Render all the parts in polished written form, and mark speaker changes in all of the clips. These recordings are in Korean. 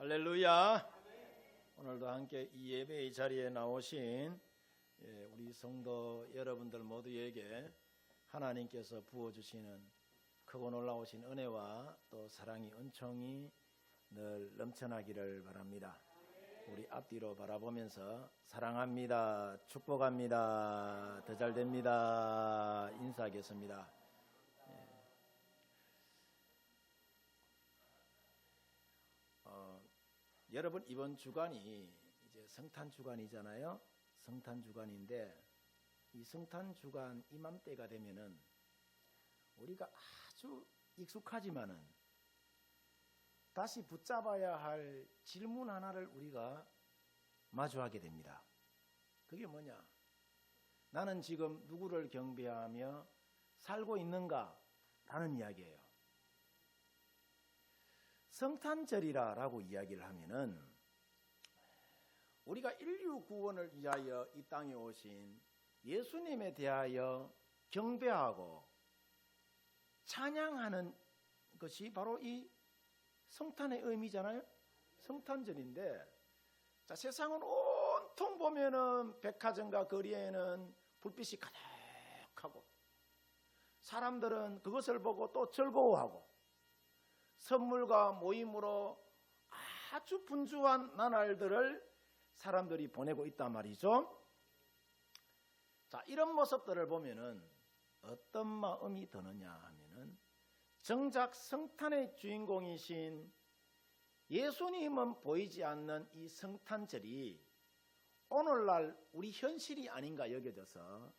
Speaker 1: 할렐루야. 오늘도 함께 이 예배의 자리에 나오신 우리 성도 여러분들 모두에게 하나님께서 부어주시는 크고 놀라우신 은혜와 또 사랑이 은총이 늘 넘쳐나기를 바랍니다. 우리 앞뒤로 바라보면서 사랑합니다, 축복합니다, 더 잘됩니다 인사하겠습니다. 여러분, 이번 주간이 이제 성탄 주간이잖아요. 성탄 주간인데 이 성탄 주간 이맘때가 되면은 우리가 아주 익숙하지만은 다시 붙잡아야 할 질문 하나를 우리가 마주하게 됩니다. 그게 뭐냐? 나는 지금 누구를 경배하며 살고 있는가? 라는 이야기예요. 성탄절이라고 이야기를 하면은 우리가 인류 구원을 위하여 이 땅에 오신 예수님에 대하여 경배하고 찬양하는 것이 바로 이 성탄의 의미잖아요. 성탄절인데, 자, 세상은 온통 보면은 백화점과 거리에는 불빛이 가득하고 사람들은 그것을 보고 또 즐거워하고 선물과 모임으로 아주 분주한 나날들을 사람들이 보내고 있단 말이죠. 자, 이런 모습들을 보면은 어떤 마음이 드느냐 하면은 정작 성탄의 주인공이신 예수님은 보이지 않는 이 성탄절이 오늘날 우리 현실이 아닌가 여겨져서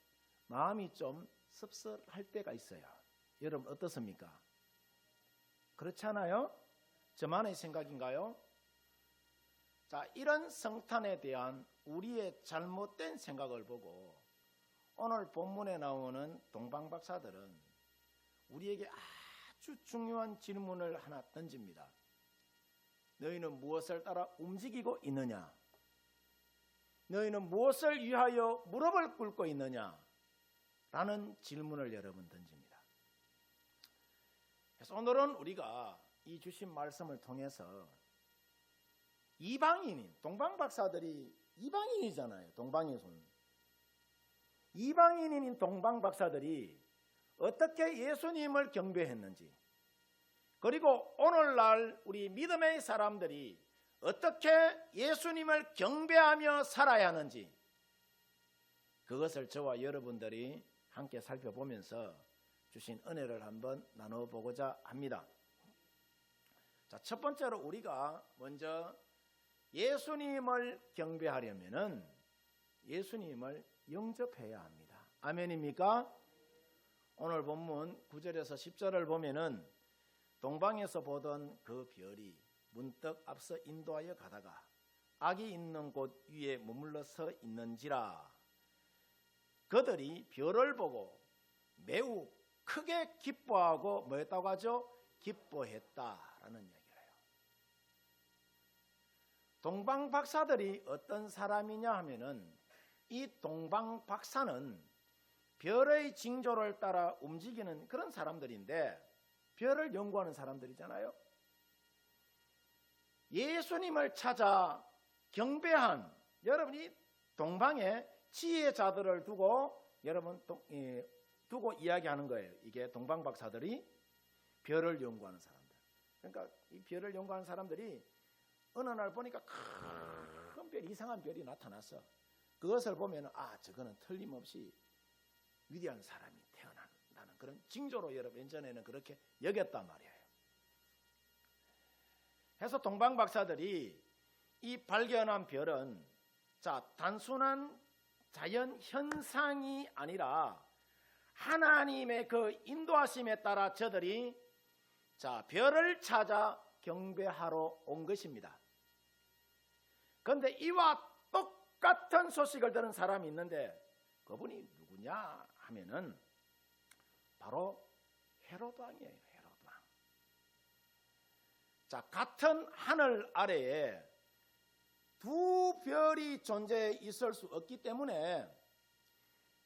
Speaker 1: 마음이 좀 씁쓸할 때가 있어요. 여러분 어떻습니까? 그렇지 않아요? 저만의 생각인가요? 자, 이런 성탄에 대한 우리의 잘못된 생각을 보고 오늘 본문에 나오는 동방박사들은 우리에게 아주 중요한 질문을 하나 던집니다. 너희는 무엇을 따라 움직이고 있느냐? 너희는 무엇을 위하여 무릎을 꿇고 있느냐? 라는 질문을 여러분 던집니다. 그래서 오늘은 우리가 이 주신 말씀을 통해서 이방인인, 동방박사들이 이방인이잖아요. 동방에서는. 이방인인 동방박사들이 어떻게 예수님을 경배했는지, 그리고 오늘날 우리 믿음의 사람들이 어떻게 예수님을 경배하며 살아야 하는지, 그것을 저와 여러분들이 함께 살펴보면서 주신 은혜를 한번 나눠보고자 합니다. 자, 첫 번째로 우리가 먼저 예수님을 경배하려면은 예수님을 영접해야 합니다. 아멘입니까? 오늘 본문 9절에서 10절을 보면은 동방에서 보던 그 별이 문득 앞서 인도하여 가다가 악이 있는 곳 위에 머물러 서 있는지라 그들이 별을 보고 매우 크게 기뻐하고 뭐였다고 하죠? 기뻐했다라는 이야기를 해요. 동방박사들이 어떤 사람이냐 하면은 이 동방박사는 별의 징조를 따라 움직이는 그런 사람들인데, 별을 연구하는 사람들이잖아요. 예수님을 찾아 경배한, 여러분이 동방에 지혜자들을 두고 여러분 두고 이야기하는 거예요. 이게 동방박사들이 별을 연구하는 사람들. 그러니까 이 별을 연구하는 사람들이 어느 날 보니까 큰 별, 이상한 별이 나타났어. 그것을 보면 저거는 틀림없이 위대한 사람이 태어난다는 그런 징조로 여러분 예전에는 그렇게 여겼단 말이에요. 그래서 동방박사들이 이 발견한 별은 단순한 자연 현상이 아니라 하나님의 그 인도하심에 따라 저들이 별을 찾아 경배하러 온 것입니다. 그런데 이와 똑같은 소식을 들은 사람이 있는데 그분이 누구냐 하면은 바로 헤롯 왕이에요. 헤롯 왕. 같은 하늘 아래에 두 별이 존재해 있을 수 없기 때문에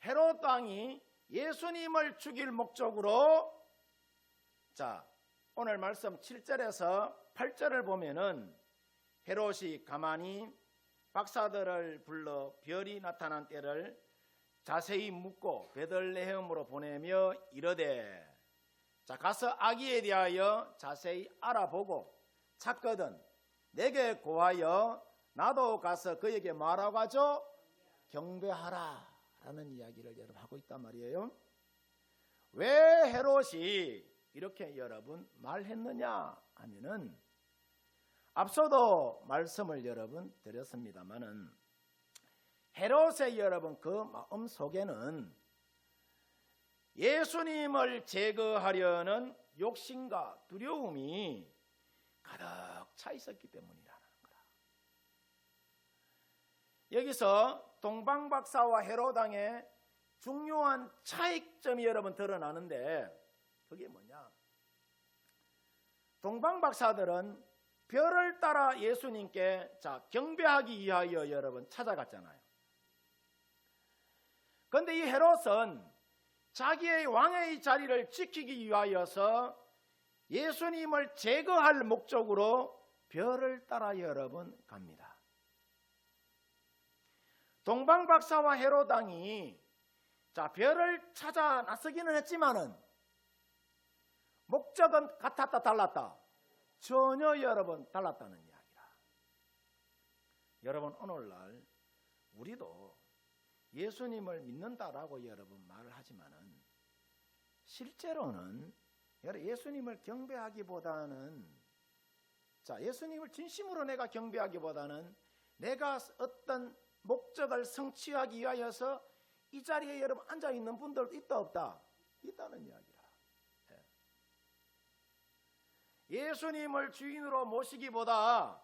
Speaker 1: 헤롯 왕이 예수님을 죽일 목적으로 오늘 말씀 7절에서 8절을 보면은 헤롯이 가만히 박사들을 불러 별이 나타난 때를 자세히 묻고 베들레헴으로 보내며 이르되, 자, 가서 아기에 대하여 자세히 알아보고 찾거든 내게 고하여 나도 가서 그에게 말하고 하죠? 경배하라 라는 이야기를 여러분 하고 있단 말이에요. 왜 헤롯이 이렇게 여러분 말했느냐 하면은, 앞서도 말씀을 여러분 드렸습니다마는 헤롯의 여러분 그 마음 속에는 예수님을 제거하려는 욕심과 두려움이 가득 차 있었기 때문이라는 거라. 여기서 동방박사와 헤롯 왕의 중요한 차이점이 여러분 드러나는데, 그게 뭐냐? 동방박사들은 별을 따라 예수님께 경배하기 위하여 여러분 찾아갔잖아요. 그런데 이 헤롯은 자기의 왕의 자리를 지키기 위하여서 예수님을 제거할 목적으로 별을 따라 여러분 갑니다. 동방박사와 헤롯 왕이 별을 찾아 나서기는 했지만은 목적은 같았다 달랐다? 전혀 여러분 달랐다는 이야기라. 여러분 오늘날 우리도 예수님을 믿는다라고 여러분 말을 하지만은 실제로는 예수님을 경배하기보다는, 예수님을 진심으로 내가 경배하기보다는 내가 어떤 목적을 성취하기 위하여서 이 자리에 여러분 앉아 있는 분들도 있다 없다? 있다는 이야기라. 예수님을 주인으로 모시기보다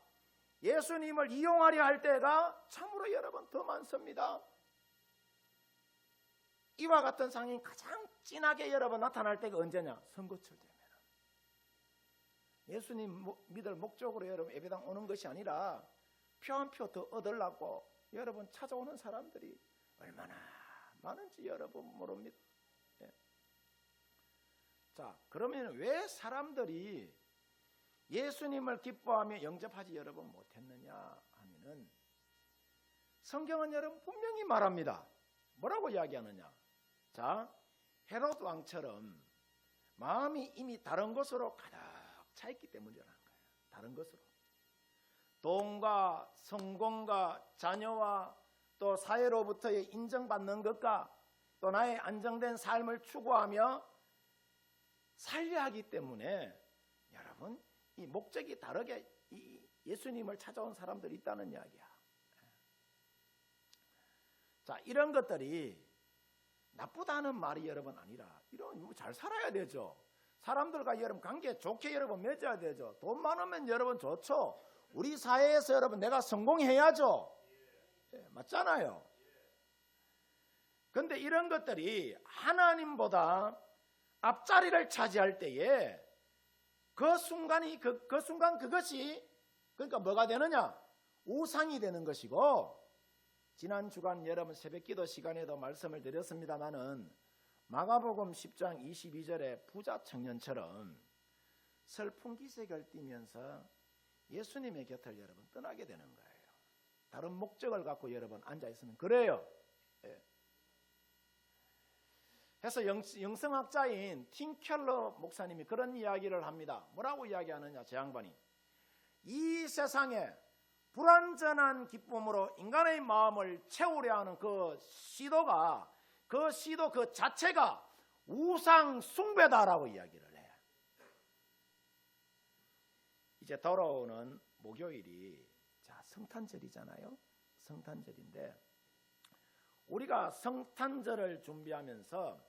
Speaker 1: 예수님을 이용하려 할 때가 참으로 여러분 더 많습니다. 이와 같은 상황이 가장 진하게 여러분 나타날 때가 언제냐? 선거철 되면. 예수님 믿을 목적으로 여러분 예배당 오는 것이 아니라 표 한 표 더 얻으려고 여러분 찾아오는 사람들이 얼마나 많은지 여러분 모릅니다. 그러면 왜 사람들이 예수님을 기뻐하며 영접하지 여러분 못했느냐 하면은, 성경은 여러분 분명히 말합니다. 뭐라고 이야기하느냐? 헤롯 왕처럼 마음이 이미 다른 것으로 가득 차 있기 때문이라는 거예요. 다른 것으로. 돈과 성공과 자녀와 또 사회로부터의 인정받는 것과 또 나의 안정된 삶을 추구하며 살려 하기 때문에 여러분 이 목적이 다르게 이 예수님을 찾아온 사람들이 있다는 이야기야. 이런 것들이 나쁘다는 말이 여러분 아니라, 이런 잘 살아야 되죠. 사람들과 여러분 관계 좋게 여러분 맺어야 되죠. 돈 많으면 여러분 좋죠. 우리 사회에서 여러분 내가 성공해야죠. 맞잖아요. 그런데 이런 것들이 하나님보다 앞자리를 차지할 때에 그 순간 그것이 그러니까 뭐가 되느냐? 우상이 되는 것이고, 지난 주간 여러분 새벽기도 시간에도 말씀을 드렸습니다마는 마가복음 10장 22절에 부자 청년처럼 슬픈 기색을 띠면서 예수님의 곁을 여러분 떠나게 되는 거예요. 다른 목적을 갖고 여러분 앉아 있으면 그래요. 그래서 영성학자인 팀 켈러 목사님이 그런 이야기를 합니다. 뭐라고 이야기하느냐? 제 양반이 이 세상에 불완전한 기쁨으로 인간의 마음을 채우려 하는 그 시도 그 자체가 우상 숭배다라고 이야기를 해. 이제 돌아오는 목요일이 성탄절이잖아요. 성탄절인데 우리가 성탄절을 준비하면서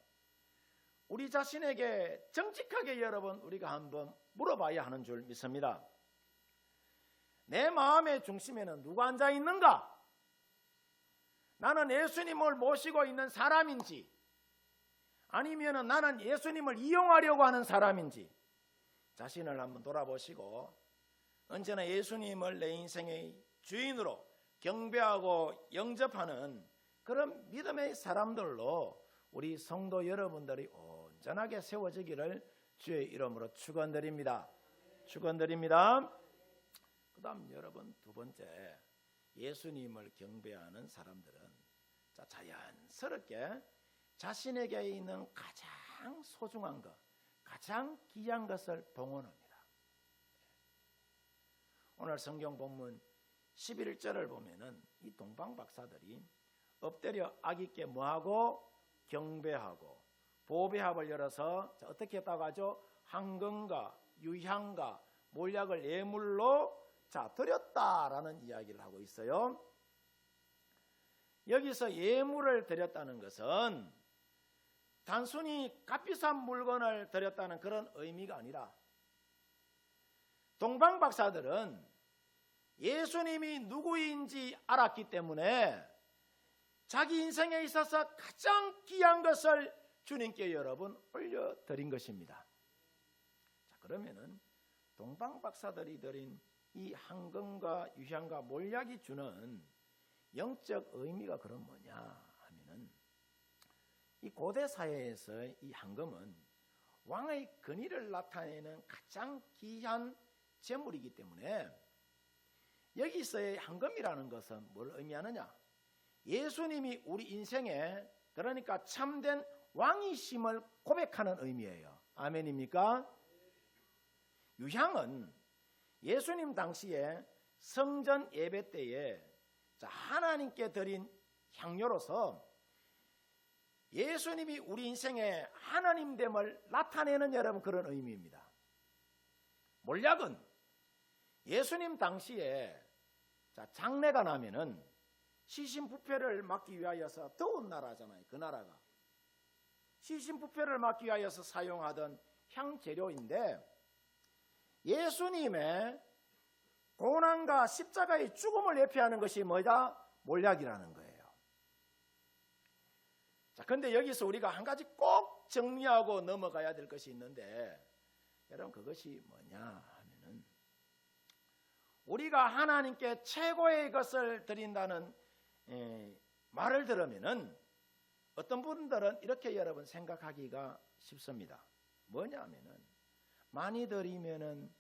Speaker 1: 우리 자신에게 정직하게 여러분 우리가 한번 물어봐야 하는 줄 믿습니다. 내 마음의 중심에는 누가 앉아 있는가? 나는 예수님을 모시고 있는 사람인지, 아니면 나는 예수님을 이용하려고 하는 사람인지 자신을 한번 돌아보시고 언제나 예수님을 내 인생의 주인으로 경배하고 영접하는 그런 믿음의 사람들로 우리 성도 여러분들이 온전하게 세워지기를 주의 이름으로 축원드립니다. 축원드립니다. 그 그다음 여러분 두 번째, 예수님을 경배하는 사람들은 자연스럽게 자신에게 있는 가장 소중한 것, 가장 귀한 것을 봉헌합니다. 오늘 성경 본문 11절을 보면은 이 동방 박사들이 엎드려 아기께 뭐하고? 경배하고 보배합을 열어서 어떻게 했다고 하죠? 황금과 유향과 몰약을 예물로 드렸다라는 이야기를 하고 있어요. 여기서 예물을 드렸다는 것은 단순히 값비싼 물건을 드렸다는 그런 의미가 아니라, 동방 박사들은 예수님이 누구인지 알았기 때문에 자기 인생에 있어서 가장 귀한 것을 주님께 여러분 올려드린 것입니다. 그러면은 동방 박사들이 드린 이 황금과 유향과 몰약이 주는 영적 의미가 그럼 뭐냐 하면은, 이 고대 사회에서 이 황금은 왕의 권위를 나타내는 가장 귀한 재물이기 때문에, 여기서의 황금이라는 것은 뭘 의미하느냐? 예수님이 우리 인생에, 그러니까 참된 왕이심을 고백하는 의미예요. 아멘입니까? 유향은 예수님 당시에 성전 예배 때에 하나님께 드린 향료로서 예수님이 우리 인생의 하나님됨을 나타내는 여러분 그런 의미입니다. 몰약은 예수님 당시에 장례가 나면은 시신부패를 막기 위하여서, 더운 나라잖아요. 그 나라가 시신부패를 막기 위하여서 사용하던 향재료인데, 예수님의 고난과 십자가의 죽음을 예표하는 것이 뭐다? 몰약이라는 거예요. 그런데 여기서 우리가 한 가지 꼭 정리하고 넘어가야 될 것이 있는데, 여러분 그것이 뭐냐 하면은, 우리가 하나님께 최고의 것을 드린다는 말을 들으면은 어떤 분들은 이렇게 여러분 생각하기가 쉽습니다. 뭐냐 하면은, 많이 드리면은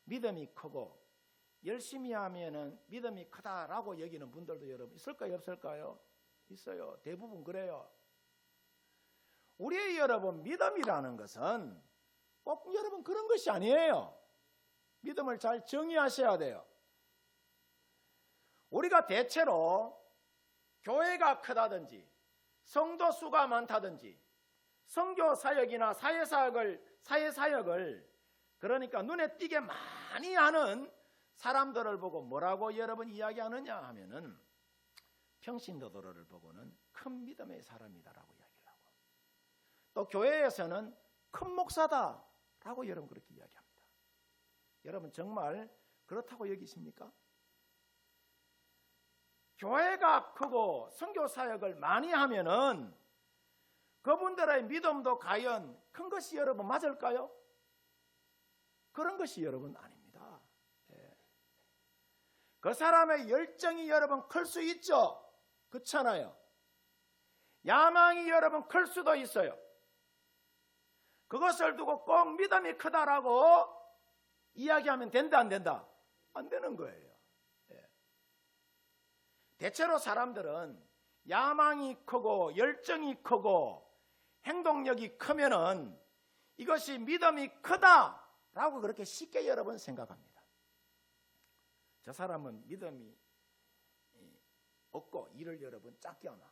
Speaker 1: 믿음이 크고 열심히 하면은 믿음이 크다라고 여기는 분들도 여러분 있을까요? 없을까요? 있어요. 대부분 그래요. 우리의 여러분 믿음이라는 것은 꼭 여러분 그런 것이 아니에요. 믿음을 잘 정의하셔야 돼요. 우리가 대체로 교회가 크다든지 성도 수가 많다든지 선교 사역이나 사회사역을 그러니까 눈에 띄게 많이 하는 사람들을 보고 뭐라고 여러분 이야기하느냐 하면은, 평신도들을 보고는 큰 믿음의 사람이다라고 이야기를 하고, 또 교회에서는 큰 목사다라고 여러분 그렇게 이야기합니다. 여러분 정말 그렇다고 여기십니까? 교회가 크고 선교 사역을 많이 하면은 그분들의 믿음도 과연 큰 것이 여러분 맞을까요? 그런 것이 여러분 아닙니다. 그 사람의 열정이 여러분 클 수 있죠. 그렇잖아요. 야망이 여러분 클 수도 있어요. 그것을 두고 꼭 믿음이 크다라고 이야기하면 된다 안 된다? 안 되는 거예요. 대체로 사람들은 야망이 크고 열정이 크고 행동력이 크면은 이것이 믿음이 크다라고 그렇게 쉽게 여러분 생각합니다. 저 사람은 믿음이 없고 일을 여러분 작게 하나,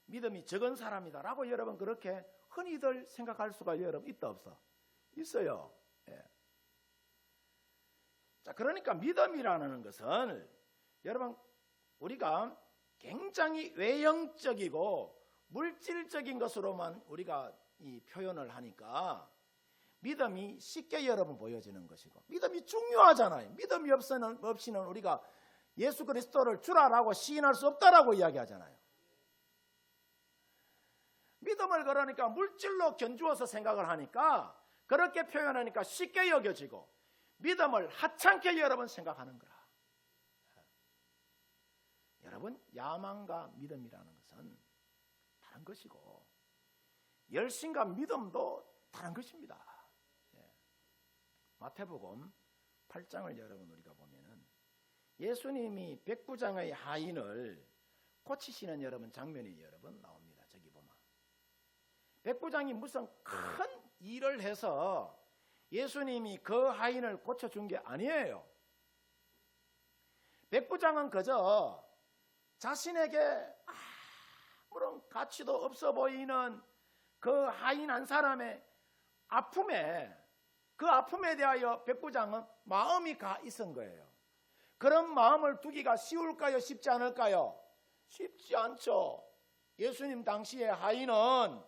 Speaker 1: 믿음이 적은 사람이다라고 여러분 그렇게 흔히들 생각할 수가 여러분 있다 없어? 있어요. 자, 그러니까 믿음이라는 것은 여러분 우리가 굉장히 외형적이고 물질적인 것으로만 우리가 이 표현을 하니까 믿음이 쉽게 여러분 보여지는 것이고, 믿음이 중요하잖아요. 믿음이 없이는 우리가 예수 그리스도를 주라라고 시인할 수 없다라고 이야기하잖아요. 믿음을 그러니까 물질로 견주어서 생각을 하니까, 그렇게 표현하니까 쉽게 여겨지고, 믿음을 하찮게 여러분 생각하는 거라. 여러분 야망과 믿음이라는 것은 다른 것이고, 열심과 믿음도 다른 것입니다. 마태복음 8장을 여러분 우리가 보면은 예수님이 백부장의 하인을 고치시는 여러분 장면이 여러분 나옵니다. 저기 보면 백부장이 무슨 큰 일을 해서 예수님이 그 하인을 고쳐준 게 아니에요. 백부장은 그저 자신에게 아무런 가치도 없어 보이는 그 하인 한 사람의 그 아픔에 대하여 백부장은 마음이 가 있은 거예요. 그런 마음을 두기가 쉬울까요? 쉽지 않을까요? 쉽지 않죠. 예수님 당시에 하인은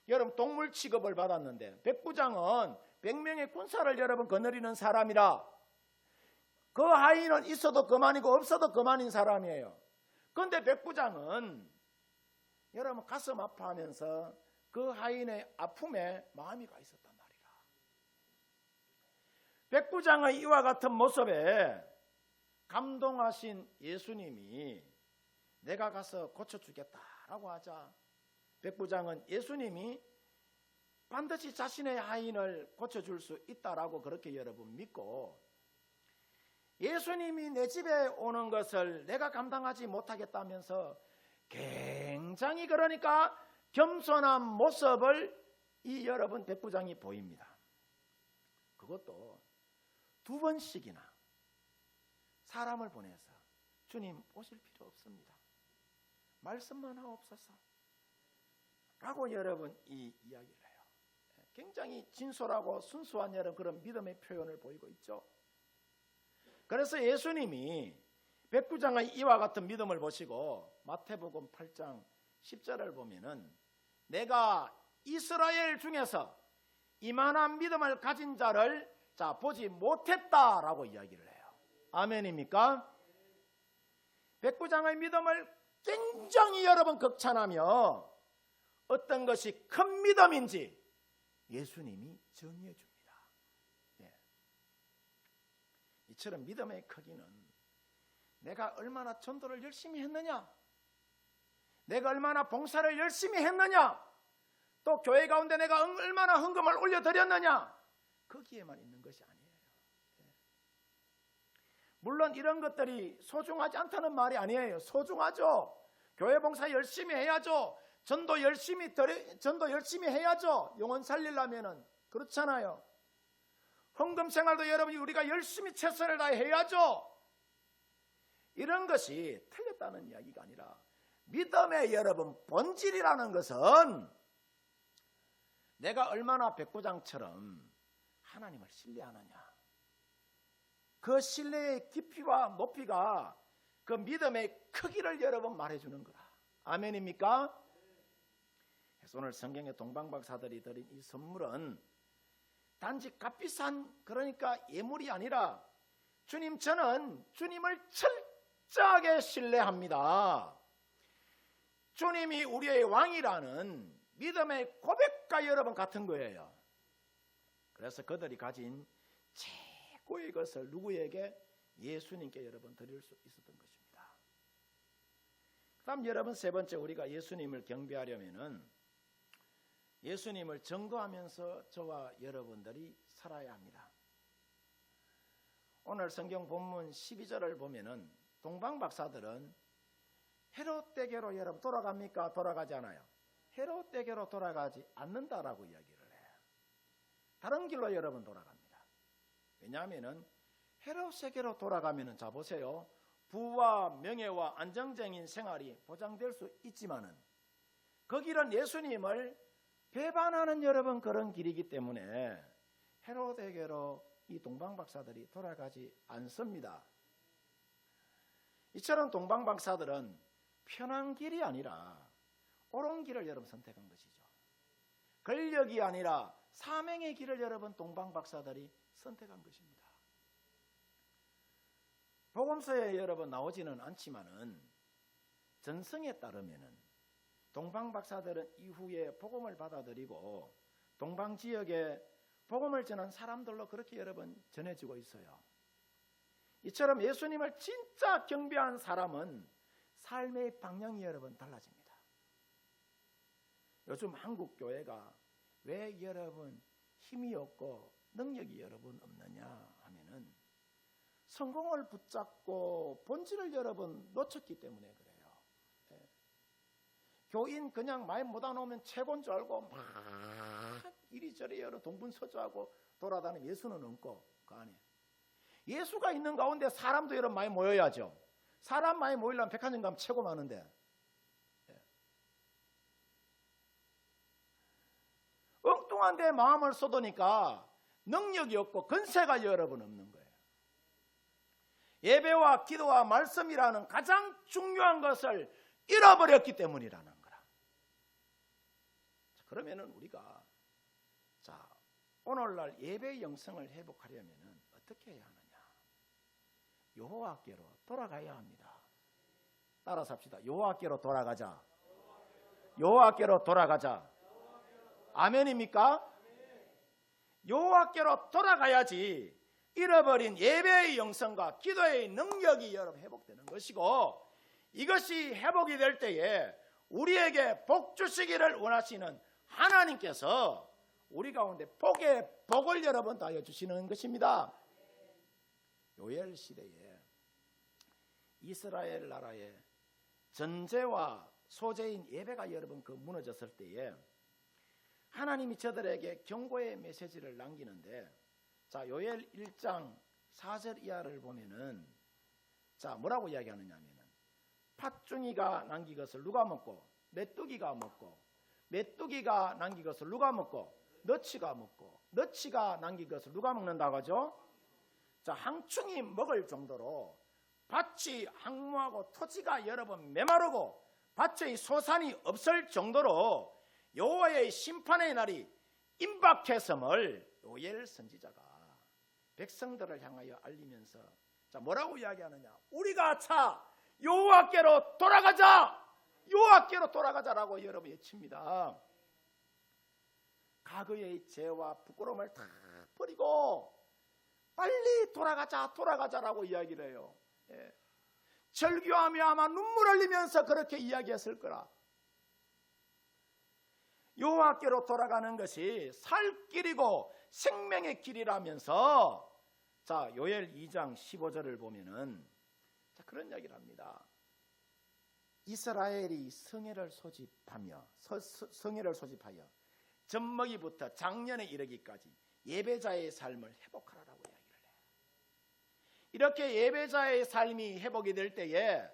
Speaker 1: 여러분 동물 취급을 받았는데 백부장은 100명의 군사를 여러분 거느리는 사람이라 그 하인은 있어도 그만이고 없어도 그만인 사람이에요. 그런데 백부장은 여러분 가슴 아파하면서 그 하인의 아픔에 마음이 가 있었단 말이라. 백부장의 이와 같은 모습에 감동하신 예수님이 내가 가서 고쳐주겠다라고 하자 백부장은 예수님이 반드시 자신의 하인을 고쳐줄 수 있다라고 그렇게 여러분 믿고 예수님이 내 집에 오는 것을 내가 감당하지 못하겠다면서 굉장히 그러니까 겸손한 모습을 이 여러분 백부장이 보입니다. 그것도 2번씩이나 사람을 보내서 주님 오실 필요 없습니다. 말씀만 하옵소서 라고 여러분 이 이야기를 해요. 굉장히 진솔하고 순수한 여러분 그런 믿음의 표현을 보이고 있죠. 그래서 예수님이 백부장의 이와 같은 믿음을 보시고 마태복음 8장 10절을 보면은 내가 이스라엘 중에서 이만한 믿음을 가진 자를 보지 못했다라고 이야기를 해요. 아멘입니까? 백부장의 믿음을 굉장히 여러분 극찬하며 어떤 것이 큰 믿음인지 예수님이 정의해 줍니다. 이처럼 믿음의 크기는 내가 얼마나 전도를 열심히 했느냐, 내가 얼마나 봉사를 열심히 했느냐, 또 교회 가운데 내가 얼마나 헌금을 올려드렸느냐, 거기에만 있는 것이 아니에요. 물론 이런 것들이 소중하지 않다는 말이 아니에요. 소중하죠. 교회 봉사 열심히 해야죠. 전도 열심히 해야죠. 영혼 살리려면은 그렇잖아요. 헌금 생활도 여러분이 우리가 열심히 최선을 다해 해야죠. 이런 것이 틀렸다는 이야기가 아니라 믿음의 여러분 본질이라는 것은 내가 얼마나 백부장처럼 하나님을 신뢰하느냐, 그 신뢰의 깊이와 높이가 그 믿음의 크기를 여러분 말해주는 거라. 아멘입니까? 그래서 오늘 성경의 동방박사들이 드린 이 선물은 단지 값비싼 그러니까 예물이 아니라 주님, 저는 주님을 철저하게 신뢰합니다. 주님이 우리의 왕이라는 믿음의 고백과 여러분 같은 거예요. 그래서 그들이 가진 최고의 것을 누구에게? 예수님께 여러분 드릴 수 있었던 것입니다. 그 다음 여러분 세 번째, 우리가 예수님을 경배하려면은 예수님을 증거하면서 저와 여러분들이 살아야 합니다. 오늘 성경 본문 12절을 보면은 동방박사들은 헤롯에게로 여러분 돌아갑니까? 돌아가지 않아요. 헤롯에게로 돌아가지 않는다라고 이야기를 해요. 다른 길로 여러분 돌아갑니다. 왜냐하면은 헤롯에게로 돌아가면은 자 보세요. 부와 명예와 안정적인 생활이 보장될 수 있지만은 그 길은 예수님을 배반하는 여러분 그런 길이기 때문에 헤롯에게로 이 동방박사들이 돌아가지 않습니다. 이처럼 동방박사들은 편한 길이 아니라 옳은 길을 여러분 선택한 것이죠. 권력이 아니라 사명의 길을 여러분 동방박사들이 선택한 것입니다. 복음서에 여러분 나오지는 않지만은 전성에 따르면은 동방박사들은 이후에 복음을 받아들이고 동방지역에 복음을 전한 사람들로 그렇게 여러분 전해지고 있어요. 이처럼 예수님을 진짜 경배한 사람은 삶의 방향이 여러분 달라집니다. 요즘 한국 교회가 왜 여러분 힘이 없고 능력이 여러분 없느냐 하면은 성공을 붙잡고 본질을 여러분 놓쳤기 때문에 그래요. 예. 교인 그냥 많이 못 안오면 최고인 줄 알고 막 이리저리 여러 동분서주하고 돌아다니는 예수는 없고 그 안에 예수가 있는 가운데 사람도 여러분 많이 모여야죠. 사람 많이 모이려면 백화점 가면 최고 많은데 엉뚱한 데 마음을 쏟으니까 능력이 없고 건세가 여러분 없는 거예요. 예배와 기도와 말씀이라는 가장 중요한 것을 잃어버렸기 때문이라는 거라. 그러면은 우리가 자 오늘날 예배 영성을 회복하려면은 어떻게 해야 하느냐? 여호와께로 돌아가야 합니다. 따라서 합시다. 여호와께로 돌아가자. 여호와께로 돌아가자. 아멘입니까? 여호와께로 돌아가야지 잃어버린 예배의 영성과 기도의 능력이 여러분 회복되는 것이고, 이것이 회복이 될 때에 우리에게 복 주시기를 원하시는 하나님께서 우리 가운데 복의 복을 여러분 다해 주시는 것입니다. 요엘 시대에 이스라엘 나라의 전제와 소재인 예배가 여러분 그 무너졌을 때에 하나님이 저들에게 경고의 메시지를 남기는데, 자 요엘 1장 4절 이하를 보면은 자 뭐라고 이야기하느냐 하면은 팥중이가 남긴 것을 누가 먹고 메뚜기가 먹고, 메뚜기가 남긴 것을 누가 먹고 너치가 먹고, 너치가 남긴 것을 누가 먹는다고 하죠? 자 항충이 먹을 정도로 밭이 항무하고 토지가 여러분 메마르고 밭의 소산이 없을 정도로 여호와의 심판의 날이 임박했음을 요엘 선지자가 백성들을 향하여 알리면서 자 뭐라고 이야기하느냐? 우리가 차 여호와께로 돌아가자, 여호와께로 돌아가자라고 여러분 외칩니다. 과거의 죄와 부끄러움을 다 버리고 빨리 돌아가자, 돌아가자라고 이야기를 해요. 예. 절규하며 아마 눈물 흘리면서 그렇게 이야기했을 거라. 여호와께로 돌아가는 것이 살 길이고 생명의 길이라면서 자 요엘 2장 15절을 보면은 자 그런 이야기를 합니다. 이스라엘이 성회를 소집하여 젖먹이부터 장년에 이르기까지 예배자의 삶을 회복하라고 이야기를 해요. 이렇게 예배자의 삶이 회복이 될 때에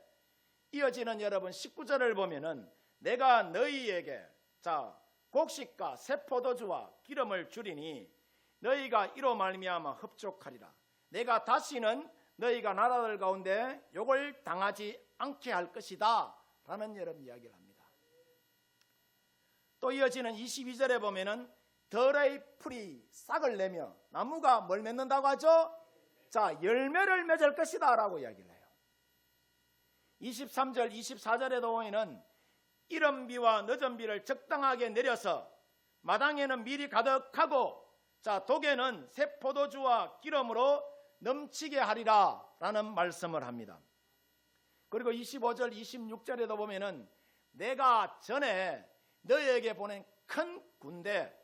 Speaker 1: 이어지는 여러분 19절을 보면은 내가 너희에게 자 곡식과 새 포도주와 기름을 주리니 너희가 이로 말미암아 흡족하리라. 내가 다시는 너희가 나라들 가운데 욕을 당하지 않게 할 것이다 라는 여러분 이야기를 합니다. 또 이어지는 22절에 보면은 덜의 풀이 싹을 내며 나무가 뭘 맺는다고 하죠? 자 열매를 맺을 것이다 라고 이야기를 해요. 23절 24절에도 보면은 이른 비와 늦은 비를 적당하게 내려서 마당에는 밀이 가득하고 자 독에는 새 포도주와 기름으로 넘치게 하리라 라는 말씀을 합니다. 그리고 25절 26절에도 보면은 내가 전에 너희에게 보낸 큰 군대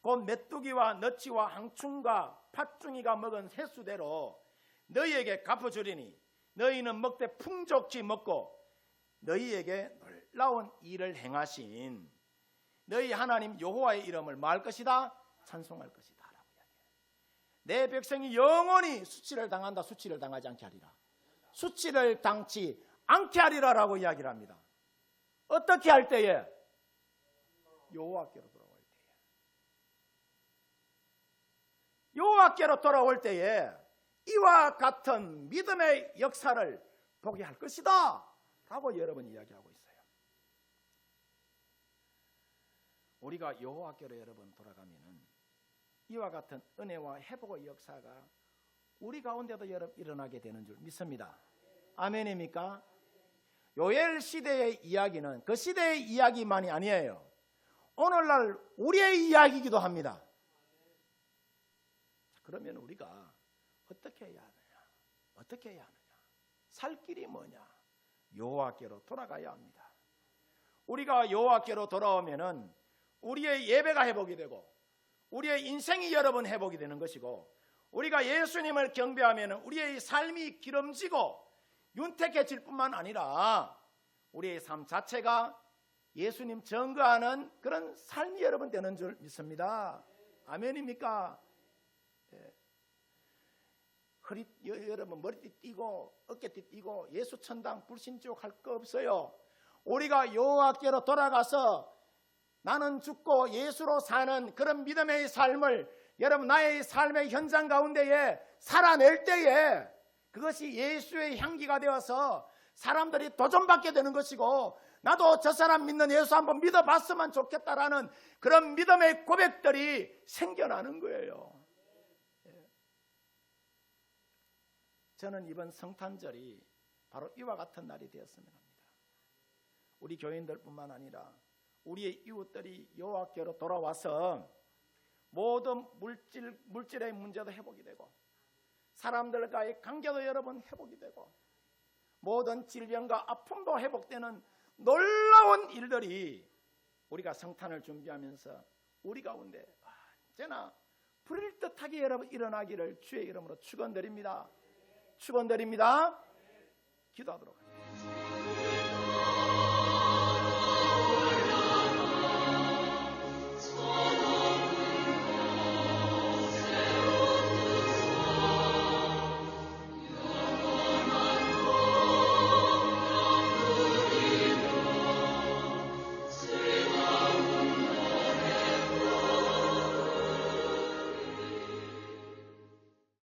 Speaker 1: 곧 메뚜기와 너치와 항충과 팥중이가 먹은 새수대로 너희에게 갚아주리니 너희는 먹되 풍족히 먹고 너희에게 놀라운 일을 행하신 너희 하나님 여호와의 이름을 말 것이다, 찬송할 것이다 라고 이야기해요. 내 백성이 영원히 수치를 당한다, 수치를 당하지 않게 하리라, 수치를 당치 않게 하리라 라고 이야기를 합니다. 어떻게 할 때에? 여호와께로 돌아올 때에. 여호와께로 돌아올 때에 이와 같은 믿음의 역사를 보게 할 것이다 라고 여러분이 이야기하고 있어요. 우리가 여호와께로 여러분 돌아가면은 이와 같은 은혜와 회복의 역사가 우리 가운데도 여러분 일어나게 되는 줄 믿습니다. 아멘입니까? 요엘 시대의 이야기는 그 시대의 이야기만이 아니에요. 오늘날 우리의 이야기이기도 합니다. 그러면 우리가 어떻게 해야 하느냐? 어떻게 해야 하느냐? 살 길이 뭐냐? 여호와께로 돌아가야 합니다. 우리가 여호와께로 돌아오면은 우리의 예배가 회복이 되고 우리의 인생이 여러분 회복이 되는 것이고 우리가 예수님을 경배하면 우리의 삶이 기름지고 윤택해질 뿐만 아니라 우리의 삶 자체가 예수님 증거하는 그런 삶이 여러분 되는 줄 믿습니다. 아멘입니까? 예. 여러분 머리띠 띠고 어깨띠 띠고 예수 천당 불신지옥 할 거 없어요. 우리가 여호와께로 돌아가서 나는 죽고 예수로 사는 그런 믿음의 삶을 여러분 나의 삶의 현장 가운데에 살아낼 때에 그것이 예수의 향기가 되어서 사람들이 도전받게 되는 것이고 나도 저 사람 믿는 예수 한번 믿어봤으면 좋겠다라는 그런 믿음의 고백들이 생겨나는 거예요. 저는 이번 성탄절이 바로 이와 같은 날이 되었으면 합니다. 우리 교인들뿐만 아니라 우리의 이웃들이 여호와께로 돌아와서 모든 물질의 문제도 회복이 되고 사람들과의 관계도 여러분 회복이 되고 모든 질병과 아픔도 회복되는 놀라운 일들이 우리가 성탄을 준비하면서 우리 가운데 언제나 불일듯하게 여러분 일어나기를 주의 이름으로 축원드립니다. 축원드립니다. 기도하도록 하겠습니다.